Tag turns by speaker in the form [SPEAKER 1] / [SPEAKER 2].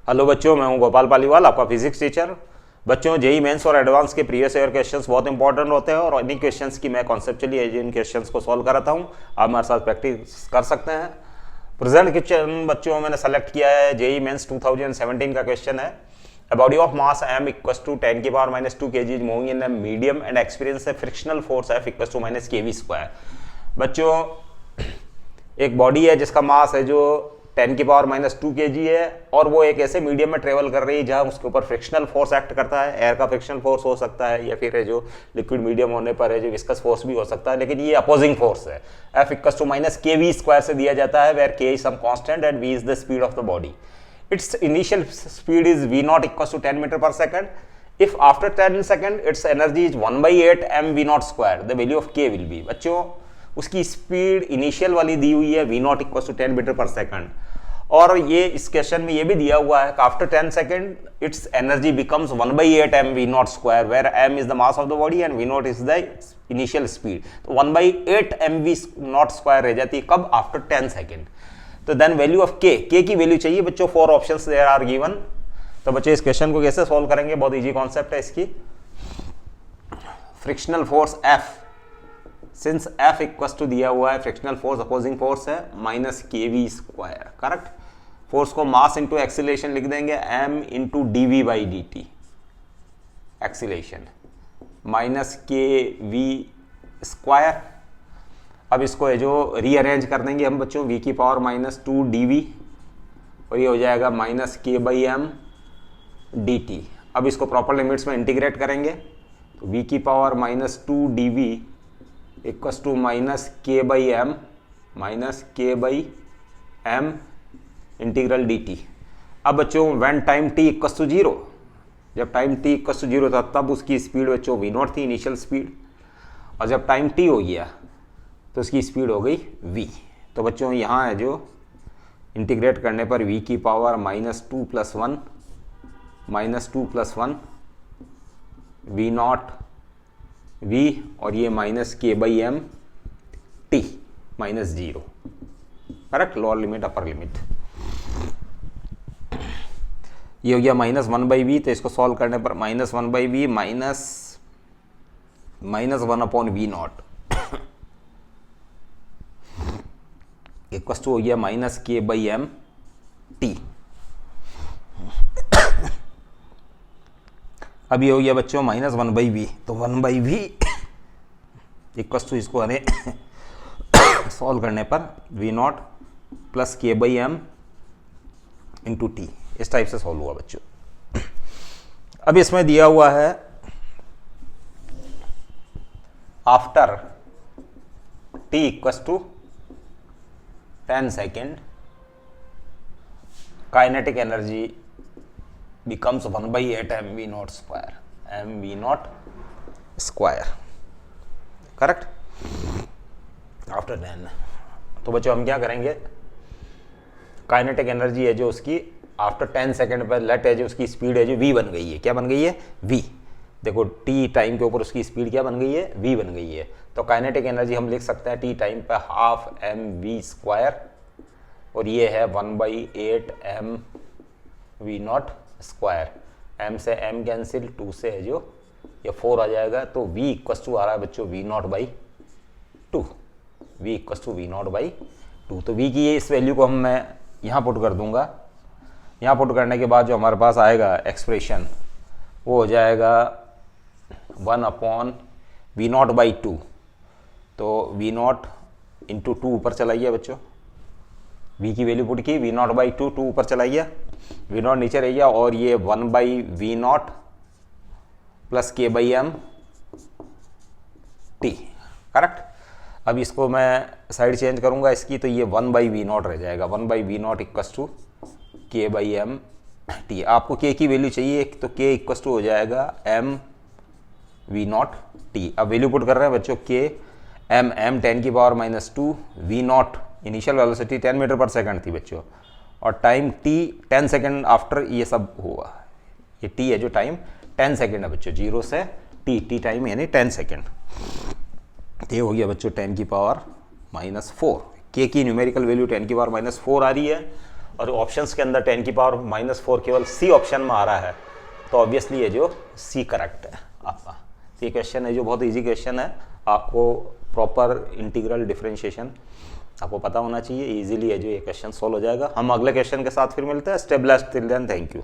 [SPEAKER 1] Hello बच्चों, मैं हूं गोपाल पालीवाल, आपका फिजिक्स टीचर। बच्चों, जेई मेंस और एडवांस के प्रीवियस ईयर क्वेश्चंस बहुत इंपॉर्टेंट होते हैं और इन्हीं क्वेश्चंस की मैं कॉन्सेप्चुअली इन क्वेश्चंस को सॉल्व कराता हूं। आप हमारे साथ प्रैक्टिस कर सकते हैं। प्रेजेंट क्वेश्चन बच्चों मैंने सेलेक्ट किया है जेई मेंस 2017 का क्वेश्चन है। A body of mass m equals to 10 की power -2 kg is moving in a medium and experience a frictional force F equals to -kv square. बच्चों, एक बॉडी है जिसका मास है जो 10 की पावर -2 kg है और वो एक ऐसे मीडियम में ट्रेवल कर रही है जहां उसके ऊपर फ्रिक्शनल फोर्स एक्ट करता है। एयर का फ्रिक्शनल फोर्स हो सकता है या फिर जो लिक्विड मीडियम होने पर है जो विस्कस फोर्स भी हो सकता है, लेकिन ये अपोजिंग फोर्स है। F equals to -kv square से दिया जाता है, where k is some constant and v is the speed of the body. Its initial speed is v naught equals to 10 meter per second. If after 10 second its energy is 1/8 m v naught square, the value of k will be। बच्चों, उसकी speed initial वाली दी हुई है v naught equals to 10 meter per second, और ये इस question में ये भी दिया हुआ है कि after 10 second it's energy becomes 1/8 m v naught square, where m is the mass of the body and v naught is the initial speed। तो 1/8 m v naught square रह जाती है कब? After 10 second. तो देन वैल्यू ऑफ के की value चाहिए बच्चों। 4 ऑप्शंस देयर आर गिवन। तो बच्चों, इस क्वेश्चन को कैसे सॉल्व करेंगे? बहुत इजी कॉन्सेप्ट है इसकी। Frictional force F, since F equals to दिया हुआ है, फ्रिक्शनल फोर्स अपोजिंग फोर्स है -kv स्क्वायर। करेक्ट। फोर्स को मास इंटू एक्सीलरेशन लिख देंगे, m into dv/dt। Acceleration -kv square. अब इसको है जो रीअरेंज कर देंगे हम बच्चों, v की पावर -2 dv और ये हो जाएगा -k/m dt। अब इसको प्रॉपर लिमिट्स में इंटीग्रेट करेंगे तो v की power -2 dv equals to -k/m integral dt। अब बच्चों, when time t equals to 0, जब टाइम t इक्वल्स टू 0 था तब उसकी स्पीड बच्चों v नॉट थी, इनिशियल स्पीड, और जब टाइम t हो गया तो उसकी स्पीड हो गई v। तो बच्चों, यहाँ है जो इंटीग्रेट करने पर v की पावर -2 + 1 v नॉट v और ये -k/m t -0। Correct. Lower limit upper limit ये हो गया -1/v। तो इसको सॉल्व करने पर -1/v -1/v naught equals to हो गया -k/m t। अब ये हो गया बच्चों -1/v। तो 1/v इक्वल्स टू, इसको हमें सॉल्व करने पर v naught plus k/m into t. इस टाइप से सॉल्व हुआ बच्चों। अब इसमें दिया हुआ है after t equals to 10 second kinetic energy becomes 1/8 mv naught square, mv naught square। Correct. After 10, तो बच्चों हम क्या करेंगे, काइनेटिक एनर्जी है जो उसकी आफ्टर 10 सेकेंड पर लेट है जो उसकी स्पीड है जो v बन गई है। क्या बन गई है? v। देखो, t टाइम के ऊपर उसकी स्पीड क्या बन गई है? v बन गई है। तो काइनेटिक एनर्जी हम लिख सकते हैं t टाइम पर ½ mv स्क्वायर, और ये है 1/8 mv नॉट स्क्वायर। m से m कैंसिल, 2 से है जो ये 4 आ जाएगा। तो v इक्वल्स टू आ रहा है बच्चों v naught by 2। v equals to v naught by 2। तो v की ये इस वैल्यू को मैं यहाँ पुट कर दूंगा। यहाँ पुट करने के बाद जो हमारे पास आएगा एक्सप्रेशन वो हो जाएगा 1/v नॉट बाई 2। तो v नॉट इंटू 2 ऊपर चला गया बच्चों, v की वैल्यू पुट की, v नॉट बाई 2 ऊपर चला गया, v नॉट नीचे रह गया, और ये 1/v not plus k/m t। Correct. अब इसको मैं साइड चेंज करूंगा इसकी, तो ये 1/v नॉट रह जाएगा। 1/v naught equals to k/m t। आपको k की वैल्यू चाहिए तो k इक्वल्स टू हो जाएगा m v नॉट t। अब वैल्यू पुट कर रहे हैं बच्चों, k m 10 की power -2 v naught initial velocity 10 metre पर सेकंड थी बच्चों, और टाइम t 10 सेकंड आफ्टर ये सब हुआ। ये t है जो टाइम 10 सेकंड है बच्चों, 0 से t टाइम यानी 10 सेकंड। ये हो गया बच्चों 10 की पावर -4। के की न्यूमेरिकल वैल्यू 10 की पावर -4 आ रही है, और ऑप्शंस के अंदर 10 की पावर -4 केवल सी ऑप्शन में आ रहा है, तो ऑब्वियसली ये जो सी करेक्ट है आपका। ये क्वेश्चन है जो बहुत इजी क्वेश्चन है, आपको प्रॉपर इंटीग्रल डिफरेंशिएशन आपको पता होना चाहिए, इजीली है जो ये क्वेश्चन सॉल्व हो जाएगा। हम अगले क्वेश्चन के साथ फिर मिलते हैं। Step by step, till then thank you.